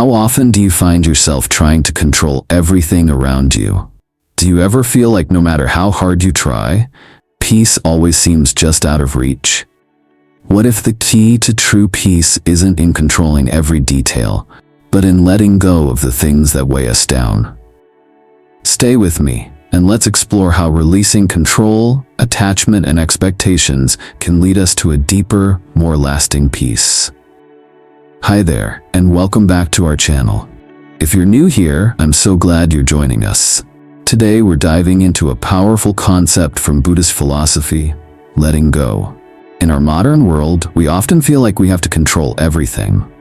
How often do you find yourself trying to control everything around you? Do you ever feel like no matter how hard you try, peace always seems just out of reach? What if the key to true peace isn't in controlling every detail, but in letting go of the things that weigh us down? Stay with me, and let's explore how releasing control, attachment, and expectations can lead us to a deeper, more lasting peace. Hi there, and welcome back to our channel. If you're new here, I'm so glad you're joining us. Today we're diving into a powerful concept from Buddhist philosophy, letting go. In our modern world, we often feel like we have to control everything.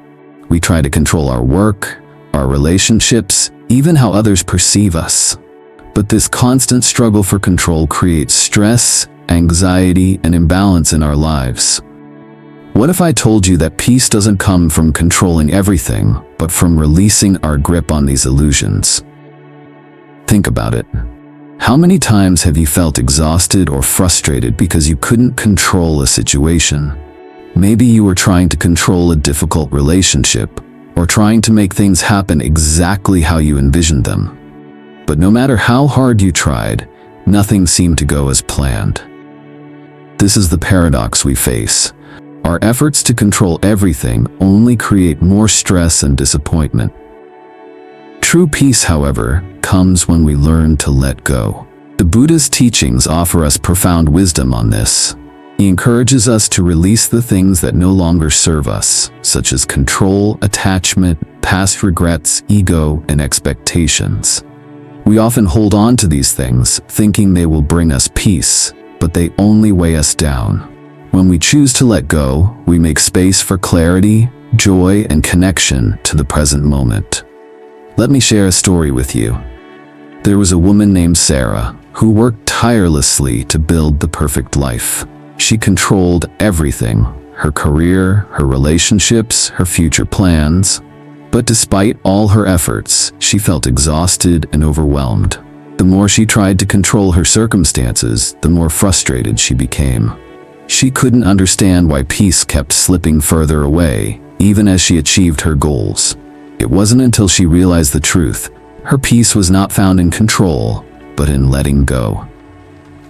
We try to control our work, our relationships, even how others perceive us. But this constant struggle for control creates stress, anxiety, and imbalance in our lives. What if I told you that peace doesn't come from controlling everything, but from releasing our grip on these illusions? Think about it. How many times have you felt exhausted or frustrated because you couldn't control a situation? Maybe you were trying to control a difficult relationship, or trying to make things happen exactly how you envisioned them. But no matter how hard you tried, nothing seemed to go as planned. This is the paradox we face. Our efforts to control everything only create more stress and disappointment. True peace, however, comes when we learn to let go. The Buddha's teachings offer us profound wisdom on this. He encourages us to release the things that no longer serve us, such as control, attachment, past regrets, ego, and expectations. We often hold on to these things, thinking they will bring us peace, but they only weigh us down. When we choose to let go, we make space for clarity, joy, and connection to the present moment. Let me share a story with you. There was a woman named Sarah who worked tirelessly to build the perfect life. She controlled everything: her career, her relationships, her future plans. But despite all her efforts, she felt exhausted and overwhelmed. The more she tried to control her circumstances, the more frustrated she became. She couldn't understand why peace kept slipping further away, even as she achieved her goals. It wasn't until she realized the truth. Her peace was not found in control, but in letting go.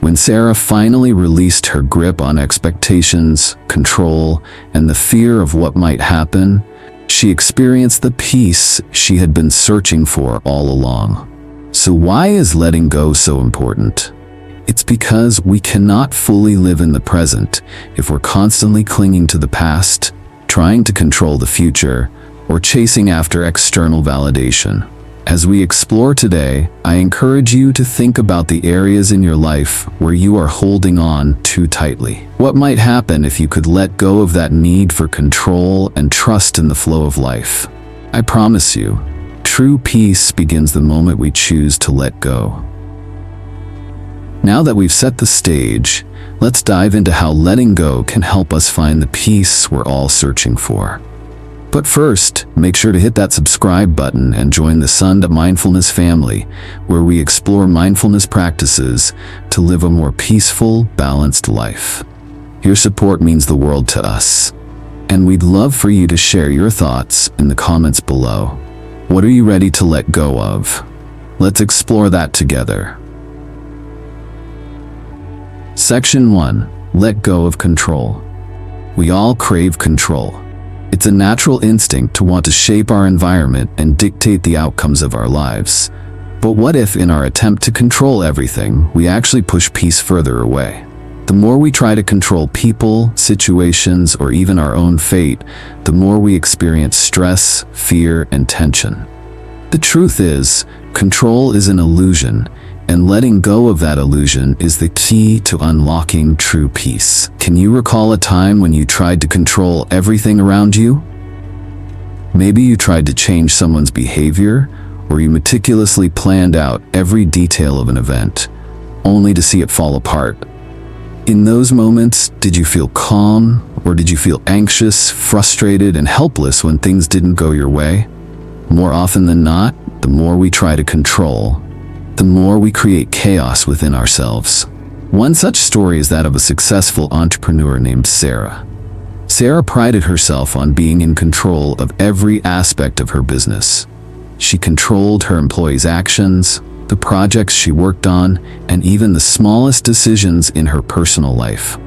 When Sarah finally released her grip on expectations, control, and the fear of what might happen, she experienced the peace she had been searching for all along. So why is letting go so important? It's because we cannot fully live in the present if we're constantly clinging to the past, trying to control the future, or chasing after external validation. As we explore today, I encourage you to think about the areas in your life where you are holding on too tightly. What might happen if you could let go of that need for control and trust in the flow of life? I promise you, true peace begins the moment we choose to let go. Now that we've set the stage, let's dive into how letting go can help us find the peace we're all searching for. But first, make sure to hit that subscribe button and join the Son.Mindfulness family, where we explore mindfulness practices to live a more peaceful, balanced life. Your support means the world to us, and we'd love for you to share your thoughts in the comments below. What are you ready to let go of? Let's explore that together. Section 1. Let go of control. We all crave control. It's a natural instinct to want to shape our environment and dictate the outcomes of our lives. But what if, in our attempt to control everything, we actually push peace further away? The more we try to control people, situations, or even our own fate, the more we experience stress, fear, and tension. The truth is, control is an illusion, and letting go of that illusion is the key to unlocking true peace. Can you recall a time when you tried to control everything around you? Maybe you tried to change someone's behavior, or you meticulously planned out every detail of an event, only to see it fall apart. In those moments, did you feel calm, or did you feel anxious, frustrated, and helpless when things didn't go your way? More often than not, the more we try to control, the more we create chaos within ourselves. One such story is that of a successful entrepreneur named Sarah. Sarah prided herself on being in control of every aspect of her business. She controlled her employees' actions, the projects she worked on, and even the smallest decisions in her personal life.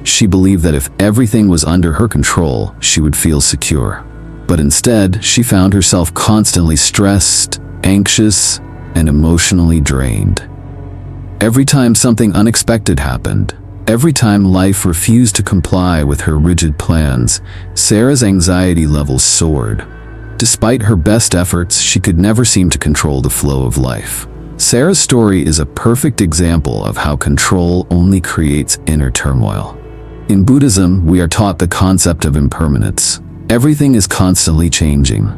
She believed that if everything was under her control, she would feel secure. But instead, she found herself constantly stressed, anxious, and emotionally drained. Every time something unexpected happened, every time life refused to comply with her rigid plans, Sarah's anxiety levels soared. Despite her best efforts, she could never seem to control the flow of life. Sarah's story is a perfect example of how control only creates inner turmoil. In Buddhism, we are taught the concept of impermanence. Everything is constantly changing.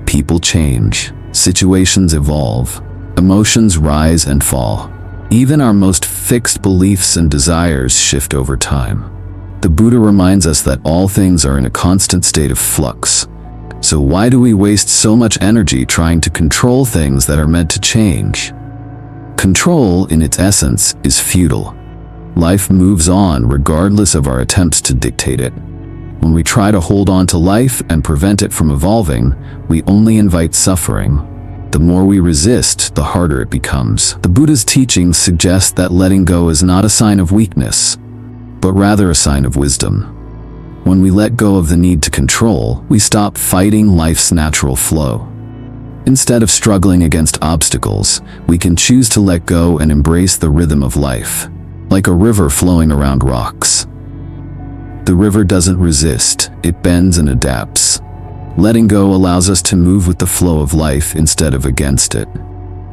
People change, situations evolve, emotions rise and fall. Even our most fixed beliefs and desires shift over time. The Buddha reminds us that all things are in a constant state of flux. So why do we waste so much energy trying to control things that are meant to change? Control, in its essence, is futile. Life moves on regardless of our attempts to dictate it. When we try to hold on to life and prevent it from evolving, we only invite suffering. The more we resist, the harder it becomes. The Buddha's teachings suggest that letting go is not a sign of weakness, but rather a sign of wisdom. When we let go of the need to control, we stop fighting life's natural flow. Instead of struggling against obstacles, we can choose to let go and embrace the rhythm of life, like a river flowing around rocks. The river doesn't resist, it bends and adapts. Letting go allows us to move with the flow of life instead of against it.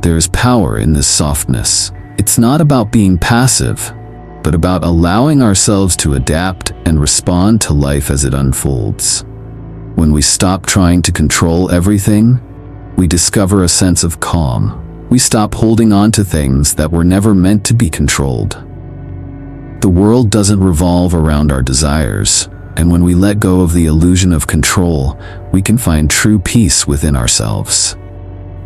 There is power in this softness. It's not about being passive, but about allowing ourselves to adapt and respond to life as it unfolds. When we stop trying to control everything, we discover a sense of calm. We stop holding on to things that were never meant to be controlled. The world doesn't revolve around our desires, and when we let go of the illusion of control, we can find true peace within ourselves.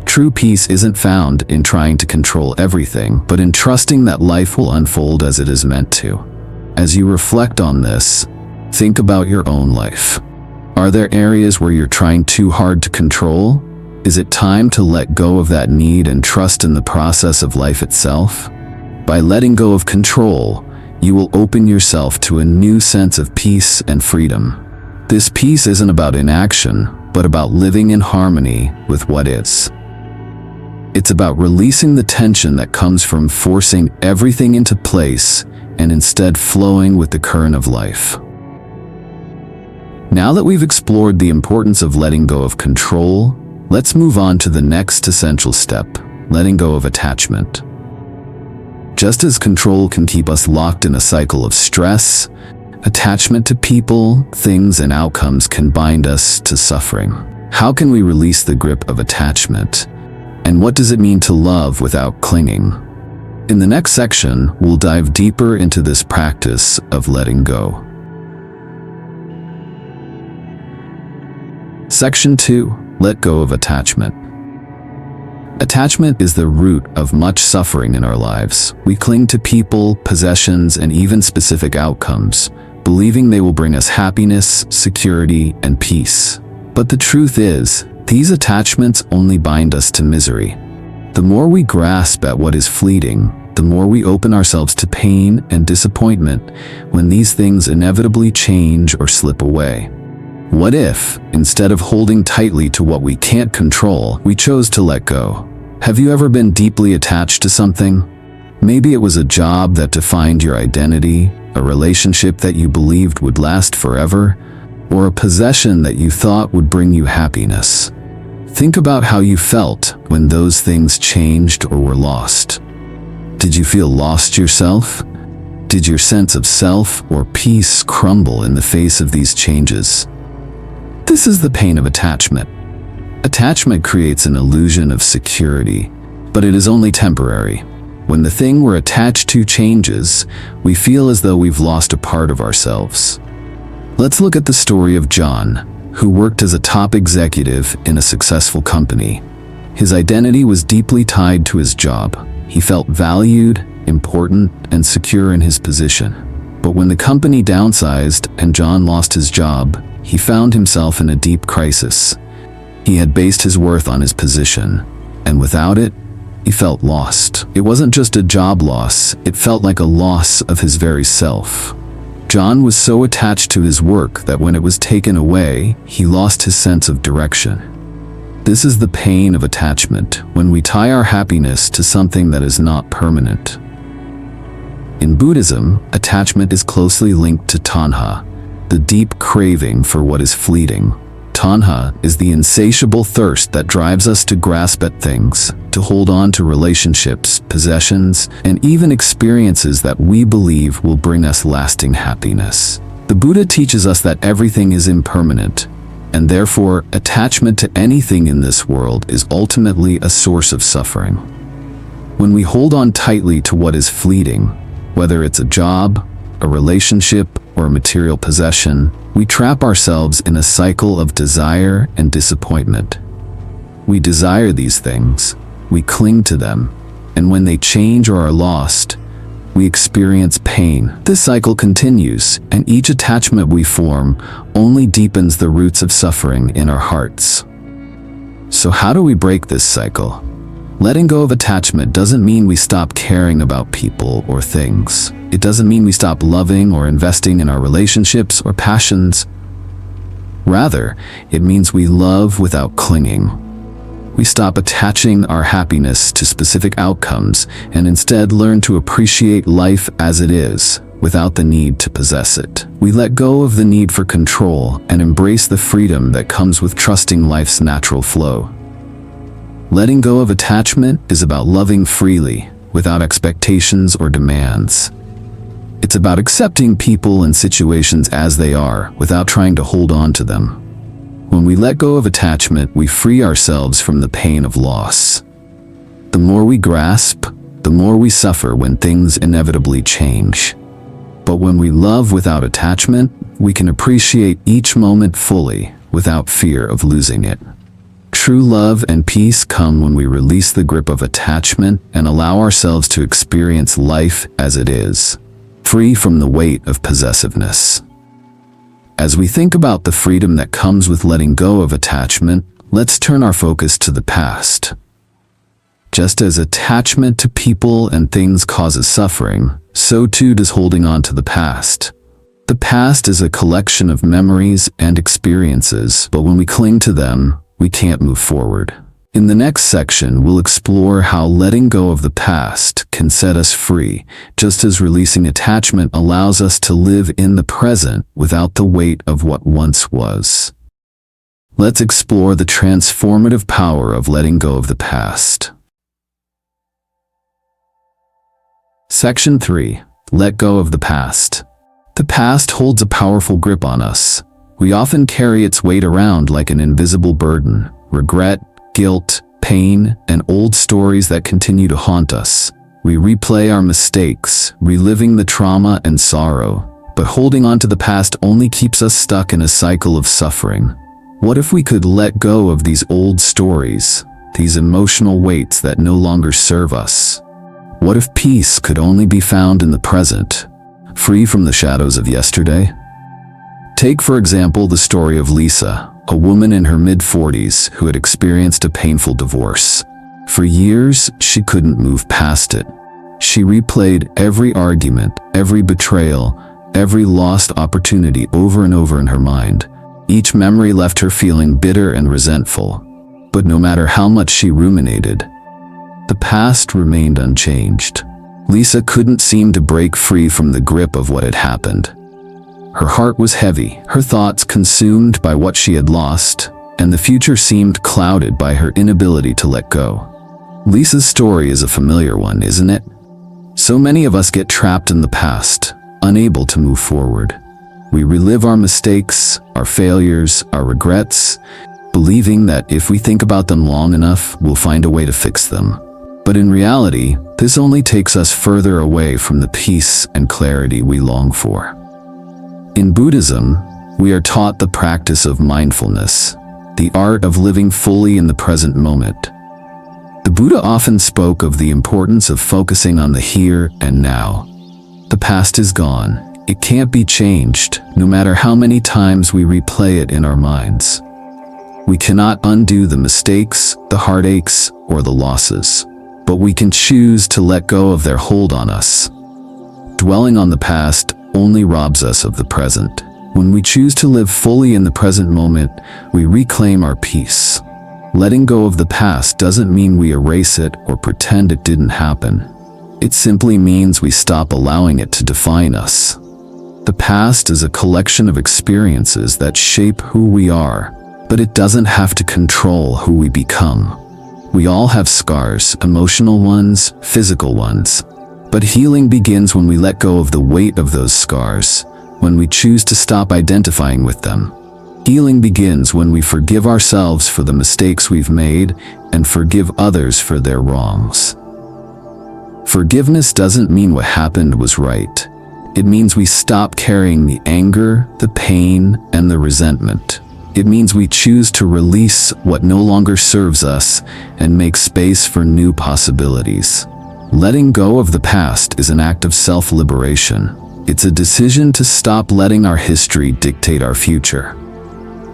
True peace isn't found in trying to control everything, but in trusting that life will unfold as it is meant to. As you reflect on this, think about your own life. Are there areas where you're trying too hard to control? Is it time to let go of that need and trust in the process of life itself? By letting go of control, you will open yourself to a new sense of peace and freedom. This peace isn't about inaction, but about living in harmony with what is. It's about releasing the tension that comes from forcing everything into place and instead flowing with the current of life. Now that we've explored the importance of letting go of control, let's move on to the next essential step, letting go of attachment. Just as control can keep us locked in a cycle of stress, attachment to people, things, and outcomes can bind us to suffering. How can we release the grip of attachment? And what does it mean to love without clinging? In the next section, we'll dive deeper into this practice of letting go. Section 2. Let go of attachment. Attachment is the root of much suffering in our lives. We cling to people, possessions, and even specific outcomes, believing they will bring us happiness, security, and peace. But the truth is, these attachments only bind us to misery. The more we grasp at what is fleeting, the more we open ourselves to pain and disappointment when these things inevitably change or slip away. What if, instead of holding tightly to what we can't control, we chose to let go? Have you ever been deeply attached to something? Maybe it was a job that defined your identity, a relationship that you believed would last forever, or a possession that you thought would bring you happiness. Think about how you felt when those things changed or were lost. Did you feel lost yourself? Did your sense of self or peace crumble in the face of these changes? This is the pain of attachment. Attachment creates an illusion of security, but it is only temporary. When the thing we're attached to changes, we feel as though we've lost a part of ourselves. Let's look at the story of John, who worked as a top executive in a successful company. His identity was deeply tied to his job. He felt valued, important, and secure in his position. But when the company downsized and John lost his job, he found himself in a deep crisis. He had based his worth on his position, and without it, he felt lost. It wasn't just a job loss, it felt like a loss of his very self. John was so attached to his work that when it was taken away, he lost his sense of direction. This is the pain of attachment, when we tie our happiness to something that is not permanent. In Buddhism, attachment is closely linked to tanha, the deep craving for what is fleeting. Tanha is the insatiable thirst that drives us to grasp at things, to hold on to relationships, possessions, and even experiences that we believe will bring us lasting happiness. The Buddha teaches us that everything is impermanent, and therefore attachment to anything in this world is ultimately a source of suffering. When we hold on tightly to what is fleeting, whether it's a job, a relationship, or a material possession, we trap ourselves in a cycle of desire and disappointment. We desire these things, we cling to them, and when they change or are lost, we experience pain. This cycle continues, and each attachment we form only deepens the roots of suffering in our hearts. So how do we break this cycle? Letting go of attachment doesn't mean we stop caring about people or things. It doesn't mean we stop loving or investing in our relationships or passions. Rather, it means we love without clinging. We stop attaching our happiness to specific outcomes and instead learn to appreciate life as it is, without the need to possess it. We let go of the need for control and embrace the freedom that comes with trusting life's natural flow. Letting go of attachment is about loving freely, without expectations or demands. It's about accepting people and situations as they are, without trying to hold on to them. When we let go of attachment, we free ourselves from the pain of loss. The more we grasp, the more we suffer when things inevitably change. But when we love without attachment, we can appreciate each moment fully, without fear of losing it. True love and peace come when we release the grip of attachment and allow ourselves to experience life as it is, free from the weight of possessiveness. As we think about the freedom that comes with letting go of attachment, let's turn our focus to the past. Just as attachment to people and things causes suffering, so too does holding on to the past. The past is a collection of memories and experiences, but when we cling to them, we can't move forward. In the next section, we'll explore how letting go of the past can set us free, just as releasing attachment allows us to live in the present without the weight of what once was. Let's explore the transformative power of letting go of the past. Section 3. Let go of the past. The past holds a powerful grip on us. We often carry its weight around like an invisible burden: regret, guilt, pain, and old stories that continue to haunt us. We replay our mistakes, reliving the trauma and sorrow, but holding on to the past only keeps us stuck in a cycle of suffering. What if we could let go of these old stories, these emotional weights that no longer serve us? What if peace could only be found in the present, free from the shadows of yesterday? Take, for example, the story of Lisa, a woman in her mid-40s who had experienced a painful divorce. For years, she couldn't move past it. She replayed every argument, every betrayal, every lost opportunity over and over in her mind. Each memory left her feeling bitter and resentful. But no matter how much she ruminated, the past remained unchanged. Lisa couldn't seem to break free from the grip of what had happened. Her heart was heavy, her thoughts consumed by what she had lost, and the future seemed clouded by her inability to let go. Lisa's story is a familiar one, isn't it? So many of us get trapped in the past, unable to move forward. We relive our mistakes, our failures, our regrets, believing that if we think about them long enough, we'll find a way to fix them. But in reality, this only takes us further away from the peace and clarity we long for. In Buddhism, we are taught the practice of mindfulness, the art of living fully in the present moment. The Buddha often spoke of the importance of focusing on the here and now. The past is gone, It can't be changed, no matter how many times we replay it in our minds. We cannot undo the mistakes, the heartaches, or the losses, but we can choose to let go of their hold on us. Dwelling on the past only robs us of the present. When we choose to live fully in the present moment, we reclaim our peace. Letting go of the past doesn't mean we erase it or pretend it didn't happen. It simply means we stop allowing it to define us. The past is a collection of experiences that shape who we are, but it doesn't have to control who we become. We all have scars, emotional ones, physical ones. But healing begins when we let go of the weight of those scars, when we choose to stop identifying with them. Healing begins when we forgive ourselves for the mistakes we've made and forgive others for their wrongs. Forgiveness doesn't mean what happened was right. It means we stop carrying the anger, the pain, and the resentment. It means we choose to release what no longer serves us and make space for new possibilities. Letting go of the past is an act of self-liberation. It's a decision to stop letting our history dictate our future.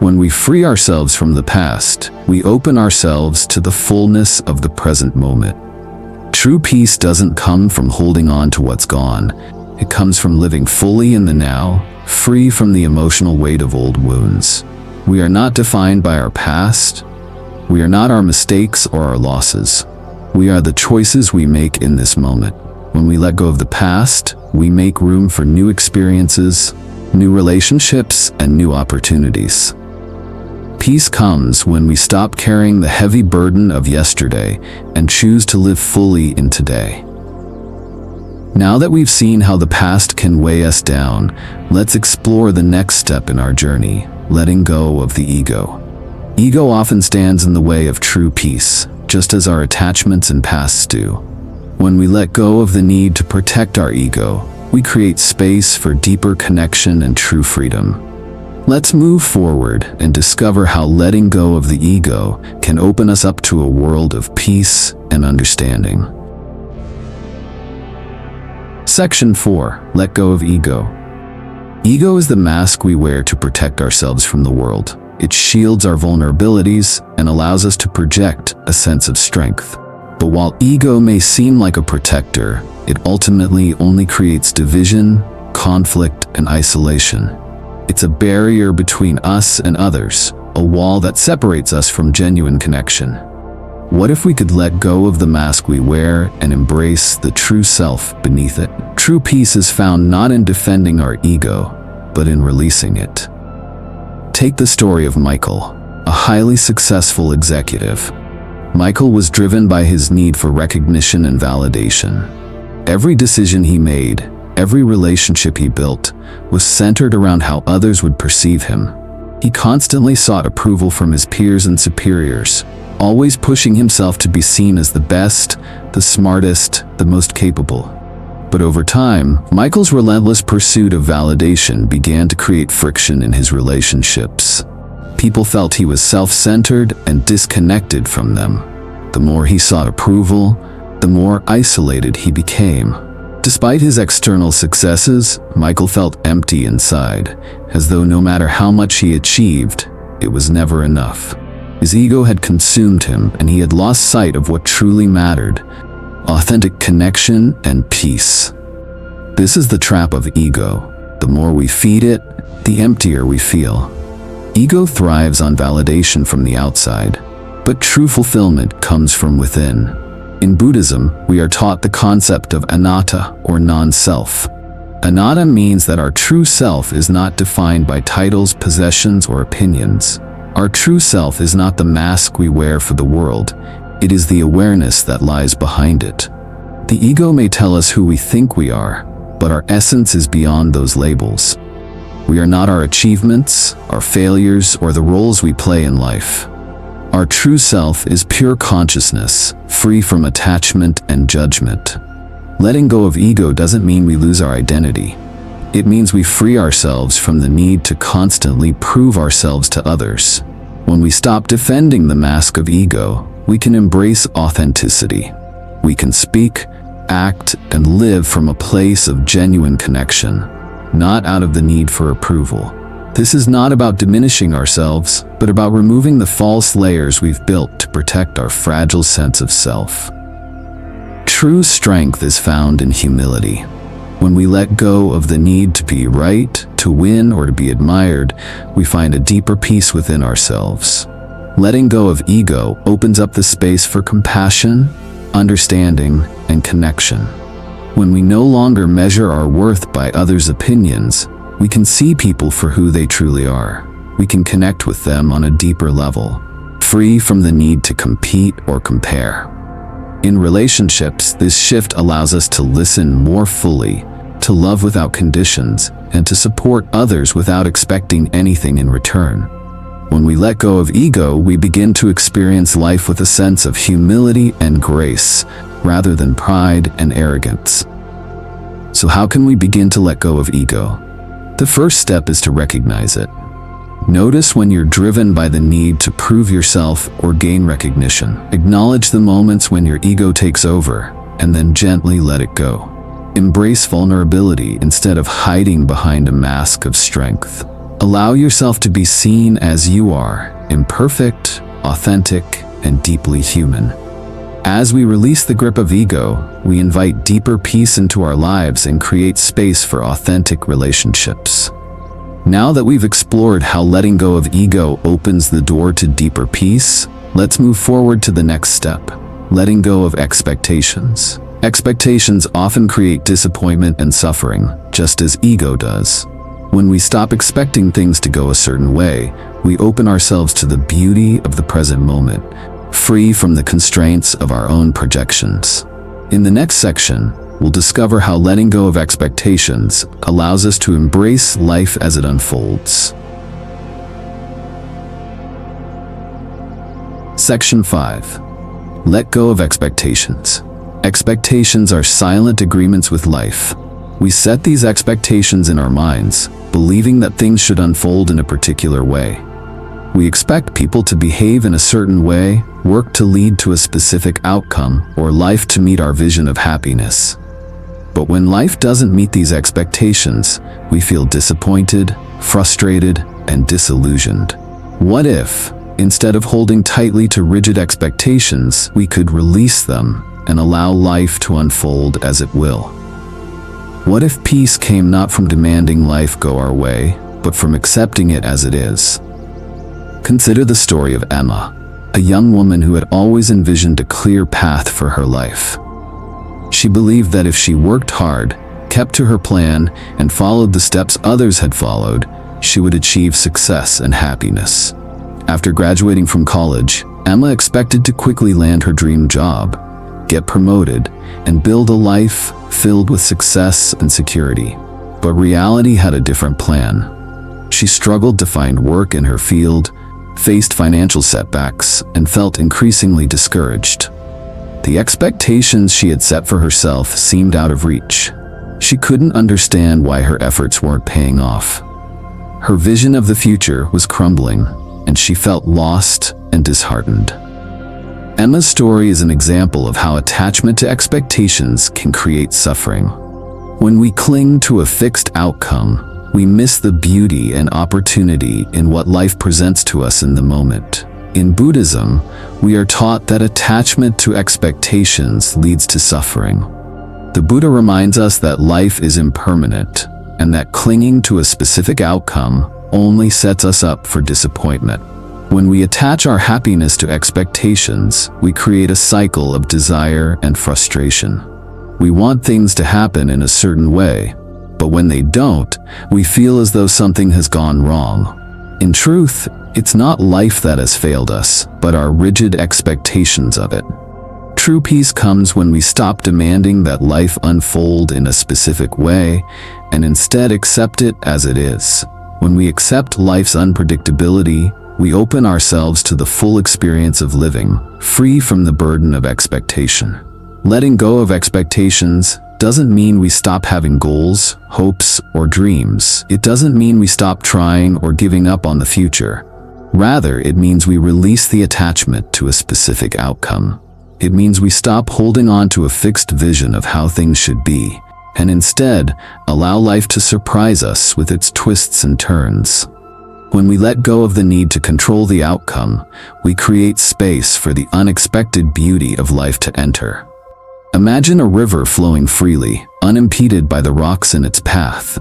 When we free ourselves from the past, we open ourselves to the fullness of the present moment. True peace doesn't come from holding on to what's gone. It comes from living fully in the now, free from the emotional weight of old wounds. We are not defined by our past. We are not our mistakes or our losses. We are the choices we make in this moment. When we let go of the past, we make room for new experiences, new relationships, and new opportunities. Peace comes when we stop carrying the heavy burden of yesterday and choose to live fully in today. Now that we've seen how the past can weigh us down, let's explore the next step in our journey, letting go of the ego. Ego often stands in the way of true peace, just as our attachments and pasts do. When we let go of the need to protect our ego, we create space for deeper connection and true freedom. Let's move forward and discover how letting go of the ego can open us up to a world of peace and understanding. Section 4. Let go of ego. Ego is the mask we wear to protect ourselves from the world. It shields our vulnerabilities and allows us to project a sense of strength. But while ego may seem like a protector, it ultimately only creates division, conflict, and isolation. It's a barrier between us and others, a wall that separates us from genuine connection. What if we could let go of the mask we wear and embrace the true self beneath it? True peace is found not in defending our ego, but in releasing it. Take the story of Michael, a highly successful executive. Michael was driven by his need for recognition and validation. Every decision he made, every relationship he built, was centered around how others would perceive him. He constantly sought approval from his peers and superiors, always pushing himself to be seen as the best, the smartest, the most capable. But over time, Michael's relentless pursuit of validation began to create friction in his relationships. People felt he was self-centered and disconnected from them. The more he sought approval, the more isolated he became. Despite his external successes, Michael felt empty inside, as though no matter how much he achieved, it was never enough. His ego had consumed him, and he had lost sight of what truly mattered: authentic connection and peace. This is the trap of ego. The more we feed it, the emptier we feel. Ego thrives on validation from the outside, but true fulfillment comes from within. In Buddhism, we are taught the concept of anatta, or non-self. Anatta means that our true self is not defined by titles, possessions, or opinions. Our true self is not the mask we wear for the world. It is the awareness that lies behind it. The ego may tell us who we think we are, but our essence is beyond those labels. We are not our achievements, our failures, or the roles we play in life. Our true self is pure consciousness, free from attachment and judgment. Letting go of ego doesn't mean we lose our identity. It means we free ourselves from the need to constantly prove ourselves to others. When we stop defending the mask of ego, we can embrace authenticity. We can speak, act, and live from a place of genuine connection. not out of the need for approval. This is not about diminishing ourselves, but about removing the false layers we've built to protect our fragile sense of self. True strength is found in humility. When we let go of the need to be right, to win, or to be admired, we find a deeper peace within ourselves. Letting go of ego opens up the space for compassion, understanding, and connection. When we no longer measure our worth by others' opinions, we can see people for who they truly are. We can connect with them on a deeper level, free from the need to compete or compare. In relationships, this shift allows us to listen more fully, to love without conditions, and to support others without expecting anything in return. When we let go of ego, we begin to experience life with a sense of humility and grace, rather than pride and arrogance. So how can we begin to let go of ego? The first step is to recognize it. Notice when you're driven by the need to prove yourself or gain recognition. Acknowledge the moments when your ego takes over, and then gently let it go. Embrace vulnerability instead of hiding behind a mask of strength. Allow yourself to be seen as you are, imperfect, authentic, and deeply human. As we release the grip of ego, we invite deeper peace into our lives and create space for authentic relationships. Now that we've explored how letting go of ego opens the door to deeper peace, let's move forward to the next step, letting go of expectations. Expectations often create disappointment and suffering, just as ego does. When we stop expecting things to go a certain way, we open ourselves to the beauty of the present moment, free from the constraints of our own projections. In the next section, we'll discover how letting go of expectations allows us to embrace life as it unfolds. Section 5. Let go of expectations. Expectations are silent agreements with life. We set these expectations in our minds, believing that things should unfold in a particular way. We expect people to behave in a certain way, work to lead to a specific outcome, or life to meet our vision of happiness. But when life doesn't meet these expectations, we feel disappointed, frustrated, and disillusioned. What if, instead of holding tightly to rigid expectations, we could release them and allow life to unfold as it will? What if peace came not from demanding life go our way, but from accepting it as it is? Consider the story of Emma, a young woman who had always envisioned a clear path for her life. She believed that if she worked hard, kept to her plan, and followed the steps others had followed, she would achieve success and happiness. After graduating from college, Emma expected to quickly land her dream job, get promoted, and build a life filled with success and security. But reality had a different plan. She struggled to find work in her field, faced financial setbacks, and felt increasingly discouraged. The expectations she had set for herself seemed out of reach. She couldn't understand why her efforts weren't paying off. Her vision of the future was crumbling, and she felt lost and disheartened. Emma's story is an example of how attachment to expectations can create suffering. When we cling to a fixed outcome, we miss the beauty and opportunity in what life presents to us in the moment. In Buddhism, we are taught that attachment to expectations leads to suffering. The Buddha reminds us that life is impermanent, and that clinging to a specific outcome only sets us up for disappointment. When we attach our happiness to expectations, we create a cycle of desire and frustration. We want things to happen in a certain way, but when they don't, we feel as though something has gone wrong. In truth, it's not life that has failed us, but our rigid expectations of it. True peace comes when we stop demanding that life unfold in a specific way and instead accept it as it is. When we accept life's unpredictability, we open ourselves to the full experience of living, free from the burden of expectation. Letting go of expectations doesn't mean we stop having goals, hopes, or dreams. It doesn't mean we stop trying or giving up on the future. Rather, it means we release the attachment to a specific outcome. It means we stop holding on to a fixed vision of how things should be and instead allow life to surprise us with its twists and turns. When we let go of the need to control the outcome, we create space for the unexpected beauty of life to enter. Imagine a river flowing freely, unimpeded by the rocks in its path.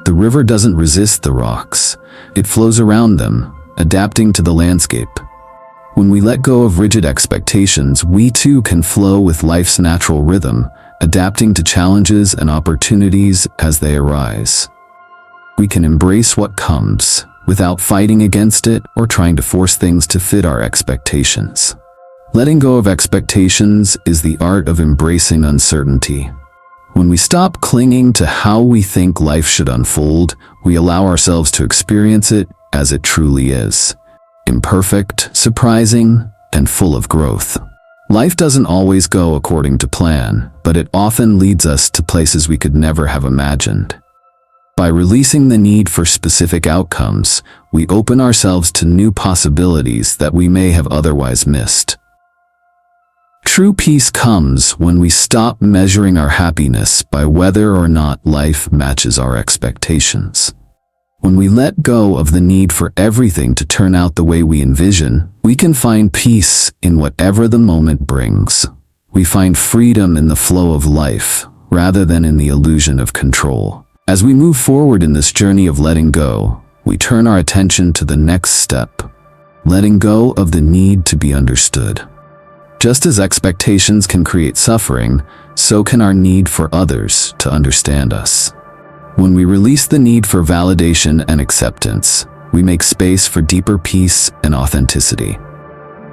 The river doesn't resist the rocks. It flows around them, adapting to the landscape. When we let go of rigid expectations, we too can flow with life's natural rhythm, adapting to challenges and opportunities as they arise. We can embrace what comes, without fighting against it or trying to force things to fit our expectations. Letting go of expectations is the art of embracing uncertainty. When we stop clinging to how we think life should unfold, we allow ourselves to experience it as it truly is. Imperfect, surprising, and full of growth. Life doesn't always go according to plan, but it often leads us to places we could never have imagined. By releasing the need for specific outcomes, we open ourselves to new possibilities that we may have otherwise missed. True peace comes when we stop measuring our happiness by whether or not life matches our expectations. When we let go of the need for everything to turn out the way we envision, we can find peace in whatever the moment brings. We find freedom in the flow of life, rather than in the illusion of control. As we move forward in this journey of letting go, we turn our attention to the next step, letting go of the need to be understood. Just as expectations can create suffering, so can our need for others to understand us. When we release the need for validation and acceptance, we make space for deeper peace and authenticity.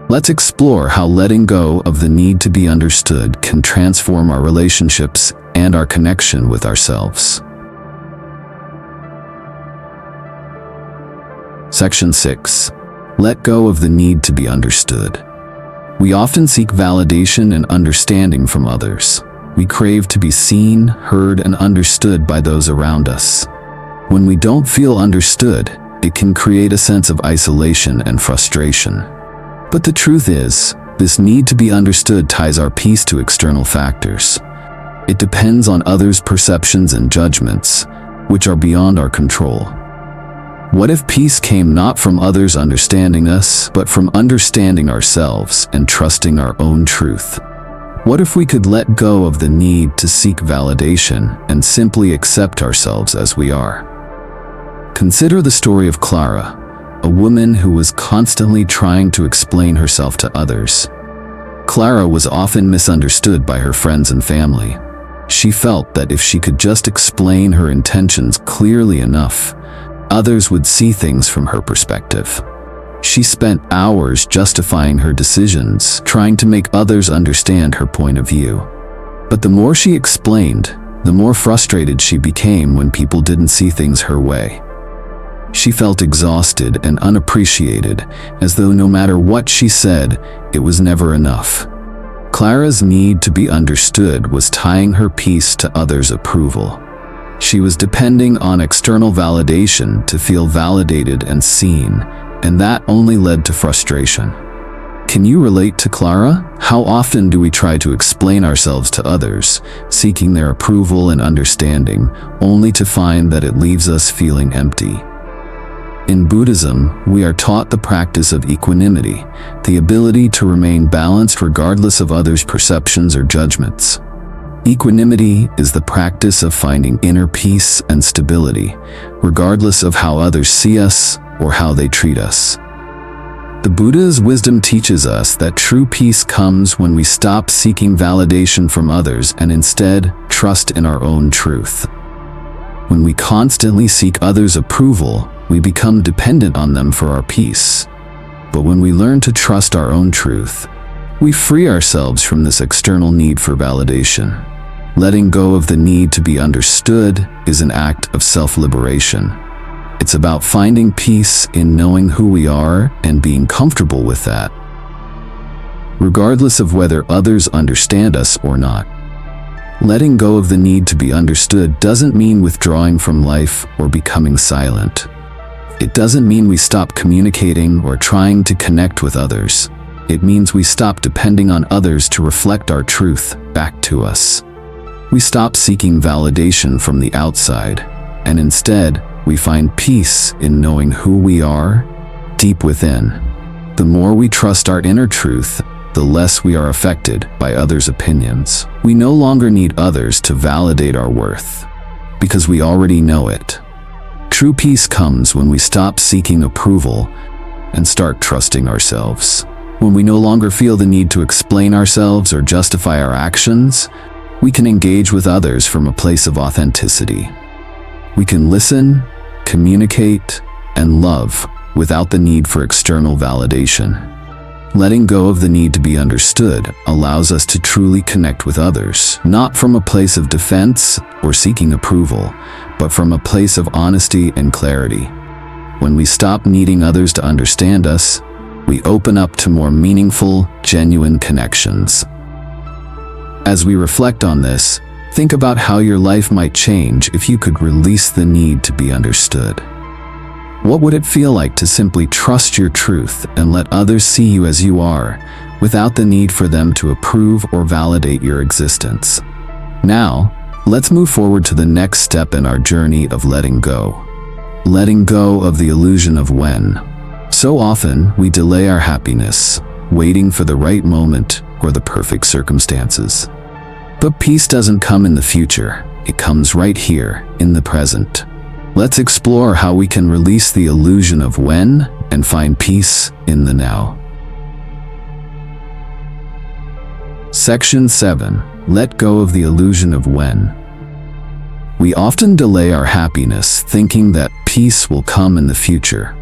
Let's explore how letting go of the need to be understood can transform our relationships and our connection with ourselves. Section 6. Let go of the need to be understood. We often seek validation and understanding from others. We crave to be seen, heard, and understood by those around us. When we don't feel understood, it can create a sense of isolation and frustration. But the truth is, this need to be understood ties our peace to external factors. It depends on others' perceptions and judgments, which are beyond our control. What if peace came not from others understanding us, but from understanding ourselves and trusting our own truth? What if we could let go of the need to seek validation and simply accept ourselves as we are? Consider the story of Clara, a woman who was constantly trying to explain herself to others. Clara was often misunderstood by her friends and family. She felt that if she could just explain her intentions clearly enough, others would see things from her perspective. She spent hours justifying her decisions, trying to make others understand her point of view. But the more she explained, the more frustrated she became when people didn't see things her way. She felt exhausted and unappreciated, as though no matter what she said, it was never enough. Clara's need to be understood was tying her peace to others' approval. She was depending on external validation to feel validated and seen, and that only led to frustration. Can you relate to Clara? How often do we try to explain ourselves to others, seeking their approval and understanding, only to find that it leaves us feeling empty? In Buddhism, we are taught the practice of equanimity, the ability to remain balanced regardless of others' perceptions or judgments. Equanimity is the practice of finding inner peace and stability, regardless of how others see us or how they treat us. The Buddha's wisdom teaches us that true peace comes when we stop seeking validation from others and instead trust in our own truth. When we constantly seek others' approval, we become dependent on them for our peace. But when we learn to trust our own truth, we free ourselves from this external need for validation. Letting go of the need to be understood is an act of self-liberation. It's about finding peace in knowing who we are and being comfortable with that, regardless of whether others understand us or not. Letting go of the need to be understood doesn't mean withdrawing from life or becoming silent. It doesn't mean we stop communicating or trying to connect with others. It means we stop depending on others to reflect our truth back to us. We stop seeking validation from the outside, and instead, we find peace in knowing who we are deep within. The more we trust our inner truth, the less we are affected by others' opinions. We no longer need others to validate our worth, because we already know it. True peace comes when we stop seeking approval and start trusting ourselves. When we no longer feel the need to explain ourselves or justify our actions, we can engage with others from a place of authenticity. We can listen, communicate, and love without the need for external validation. Letting go of the need to be understood allows us to truly connect with others, not from a place of defense or seeking approval, but from a place of honesty and clarity. When we stop needing others to understand us, we open up to more meaningful, genuine connections. As we reflect on this, think about how your life might change if you could release the need to be understood. What would it feel like to simply trust your truth and let others see you as you are, without the need for them to approve or validate your existence? Now, let's move forward to the next step in our journey of letting go. Letting go of the illusion of when. So often, we delay our happiness, waiting for the right moment or the perfect circumstances. But peace doesn't come in the future, it comes right here, in the present. Let's explore how we can release the illusion of when and find peace in the now. Section 7. Let go of the illusion of when. We often delay our happiness thinking that peace will come in the future.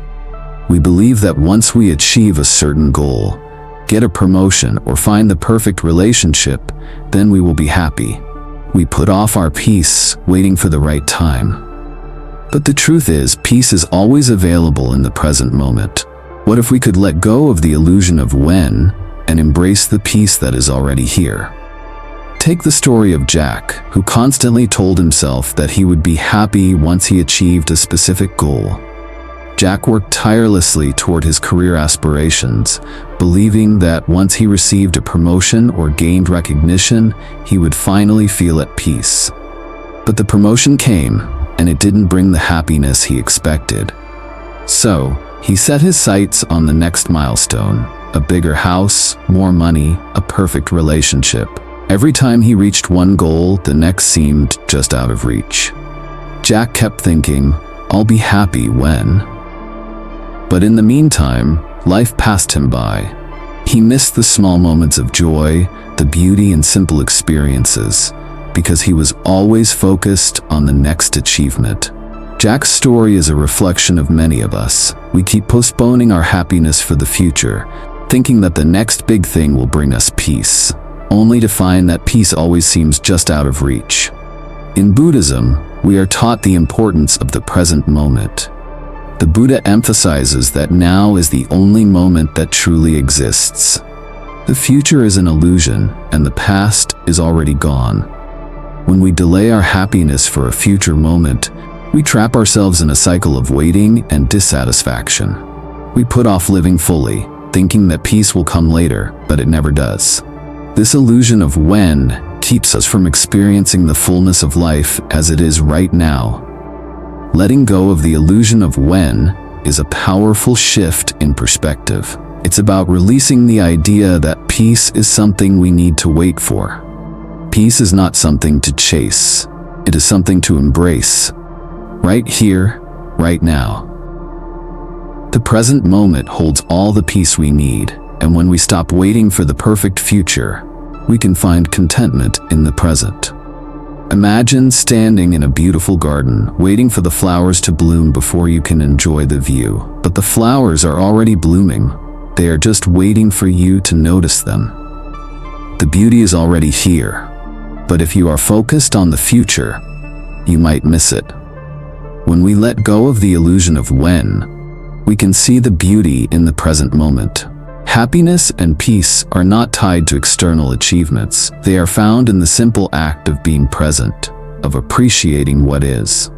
We believe that once we achieve a certain goal, get a promotion, or find the perfect relationship, then we will be happy. We put off our peace, waiting for the right time. But the truth is, peace is always available in the present moment. What if we could let go of the illusion of when and embrace the peace that is already here? Take the story of Jack, who constantly told himself that he would be happy once he achieved a specific goal. Jack worked tirelessly toward his career aspirations, believing that once he received a promotion or gained recognition, he would finally feel at peace. But the promotion came, and it didn't bring the happiness he expected. So, he set his sights on the next milestone: a bigger house, more money, a perfect relationship. Every time he reached one goal, the next seemed just out of reach. Jack kept thinking, "I'll be happy when." But in the meantime, life passed him by. He missed the small moments of joy, the beauty and simple experiences, because he was always focused on the next achievement. Jack's story is a reflection of many of us. We keep postponing our happiness for the future, thinking that the next big thing will bring us peace, only to find that peace always seems just out of reach. In Buddhism, we are taught the importance of the present moment. The Buddha emphasizes that now is the only moment that truly exists. The future is an illusion, and the past is already gone. When we delay our happiness for a future moment, we trap ourselves in a cycle of waiting and dissatisfaction. We put off living fully, thinking that peace will come later, but it never does. This illusion of when keeps us from experiencing the fullness of life as it is right now. Letting go of the illusion of when is a powerful shift in perspective. It's about releasing the idea that peace is something we need to wait for. Peace is not something to chase. It is something to embrace. Right here, right now. The present moment holds all the peace we need, and when we stop waiting for the perfect future, we can find contentment in the present. Imagine standing in a beautiful garden, waiting for the flowers to bloom before you can enjoy the view. But the flowers are already blooming. They are just waiting for you to notice them. The beauty is already here. But if you are focused on the future, you might miss it. When we let go of the illusion of when, we can see the beauty in the present moment. Happiness and peace are not tied to external achievements. They are found in the simple act of being present, of appreciating what is.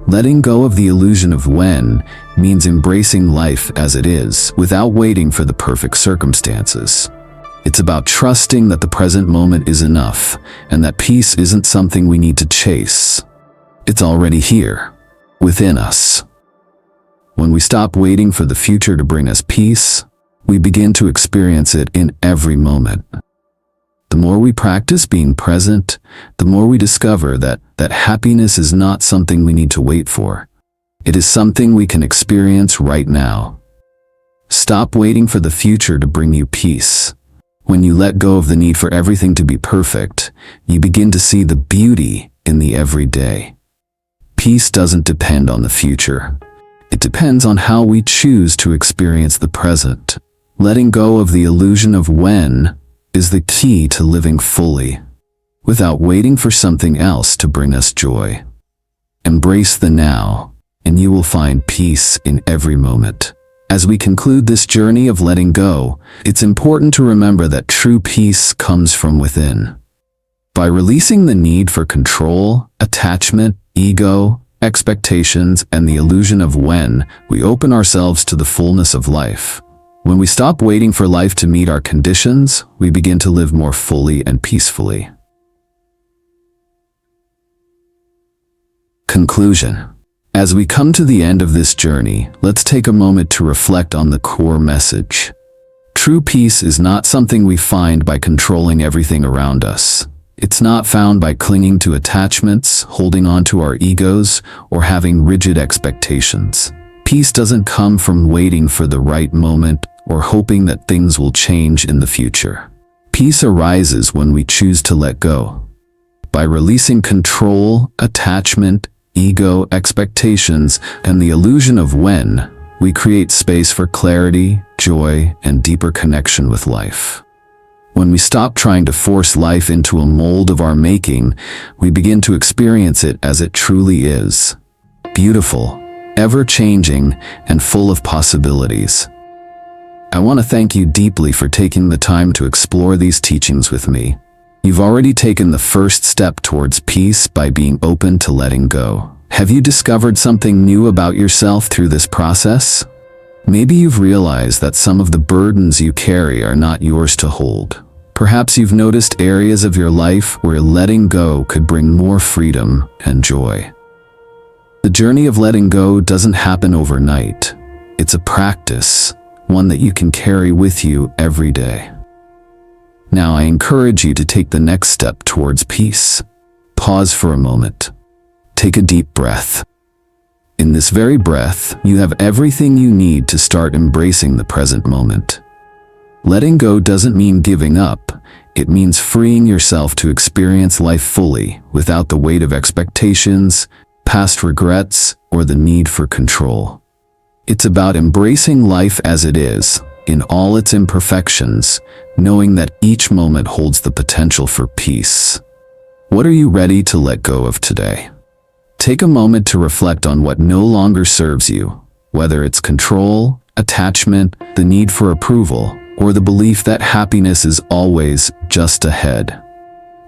Letting go of the illusion of when means embracing life as it is, without waiting for the perfect circumstances. It's about trusting that the present moment is enough and that peace isn't something we need to chase. It's already here, within us. When we stop waiting for the future to bring us peace, we begin to experience it in every moment. The more we practice being present, the more we discover that happiness is not something we need to wait for. It is something we can experience right now. Stop waiting for the future to bring you peace. When you let go of the need for everything to be perfect, you begin to see the beauty in the everyday. Peace doesn't depend on the future. It depends on how we choose to experience the present. Letting go of the illusion of when is the key to living fully, without waiting for something else to bring us joy. Embrace the now, and you will find peace in every moment. As we conclude this journey of letting go, it's important to remember that true peace comes from within. By releasing the need for control, attachment, ego, expectations, and the illusion of when, we open ourselves to the fullness of life. When we stop waiting for life to meet our conditions, we begin to live more fully and peacefully. Conclusion. As we come to the end of this journey, let's take a moment to reflect on the core message. True peace is not something we find by controlling everything around us. It's not found by clinging to attachments, holding on to our egos, or having rigid expectations. Peace doesn't come from waiting for the right moment or hoping that things will change in the future. Peace arises when we choose to let go. By releasing control, attachment, ego, expectations, and the illusion of when, we create space for clarity, joy, and deeper connection with life. When we stop trying to force life into a mold of our making, we begin to experience it as it truly is. Beautiful, ever-changing, and full of possibilities. I want to thank you deeply for taking the time to explore these teachings with me. You've already taken the first step towards peace by being open to letting go. Have you discovered something new about yourself through this process? Maybe you've realized that some of the burdens you carry are not yours to hold. Perhaps you've noticed areas of your life where letting go could bring more freedom and joy. The journey of letting go doesn't happen overnight. It's a practice, one that you can carry with you every day. Now I encourage you to take the next step towards peace. Pause for a moment. Take a deep breath. In this very breath, you have everything you need to start embracing the present moment. Letting go doesn't mean giving up. It means freeing yourself to experience life fully, without the weight of expectations, past regrets, or the need for control. It's about embracing life as it is, in all its imperfections, knowing that each moment holds the potential for peace. What are you ready to let go of today? Take a moment to reflect on what no longer serves you, whether it's control, attachment, the need for approval, or the belief that happiness is always just ahead.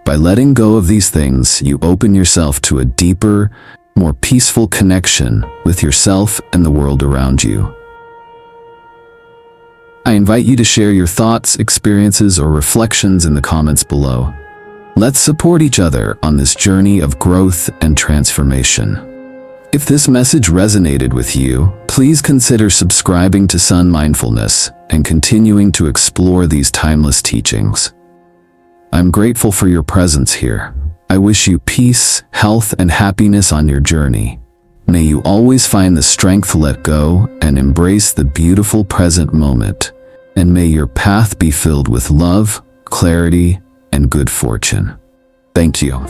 By letting go of these things, you open yourself to a deeper, more peaceful connection with yourself and the world around you. I invite you to share your thoughts, experiences, or reflections in the comments below. Let's support each other on this journey of growth and transformation. If this message resonated with you, please consider subscribing to Son.Mindfulness and continuing to explore these timeless teachings. I'm grateful for your presence here. I wish you peace, health, and happiness on your journey. May you always find the strength to let go and embrace the beautiful present moment. And may your path be filled with love, clarity, and good fortune. Thank you.